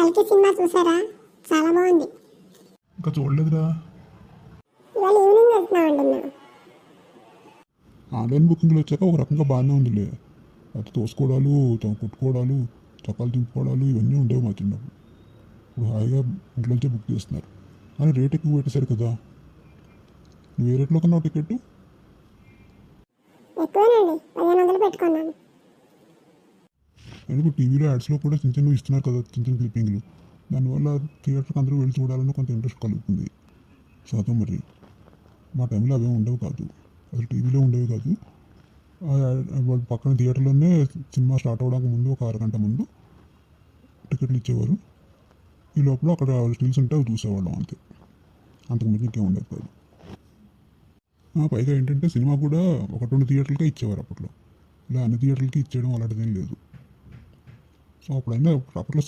కల్కి సినిమా చూసారా? చాలా బాగుంది. ఇంకా చూడలేదురా. ఇవాళ ఈవినింగ్ వెళ్తున్నా అంటున్నా. ఆన్లైన్ బుకింగ్లు వచ్చాక ఒక రకంగా బాగానే ఉందిలే. అది తోసుకోవడాలు, కుట్టుకోవడాలు, చొక్కాలు దింపుకోవడాలు ఇవన్నీ ఉండేవి మా చిన్నప్పుడు. ఇప్పుడు హాయిగా ఇంట్లోంచే బుక్ చేస్తున్నారు. కానీ రేట్ ఎక్కువ పెట్టేశారు కదా. నువ్వు ఏ రేట్లో కన్నావు టికెట్? ఎక్కువేనండి, 1500 పెట్టుకున్నాను. ఎందుకు టీవీలో యాడ్స్లో కూడా చిన్న చిన్నవి ఇస్తున్నారు కదా, చిన్న చిన్న క్లిప్పింగ్లు. దానివల్ల థియేటర్కి అందరూ వెళ్ళి చూడాలని కొంత ఇంట్రెస్ట్ కలుగుతుంది. శాతం మరి మా టైంలో అవేమి ఉండవు కాదు, అసలు టీవీలో ఉండేవి కాదు. వాళ్ళు పక్కన థియేటర్లోనే సినిమా స్టార్ట్ అవ్వడానికి ముందు ఒక అరగంట ముందు టికెట్లు ఇచ్చేవారు. ఈ లోపల అక్కడ స్టిల్స్ ఉంటే అవి చూసేవాళ్ళం అంతే, అంతకు మించి ఇంకేం ఉండేది కాదు. పైగా ఏంటంటే సినిమా కూడా 1-2 థియేటర్లకే ఇచ్చేవారు అప్పట్లో. ఇలా అన్ని థియేటర్లకి ఇచ్చేయడం అలాంటిదేం లేదు. సో అప్పుడైనా అప్పట్లో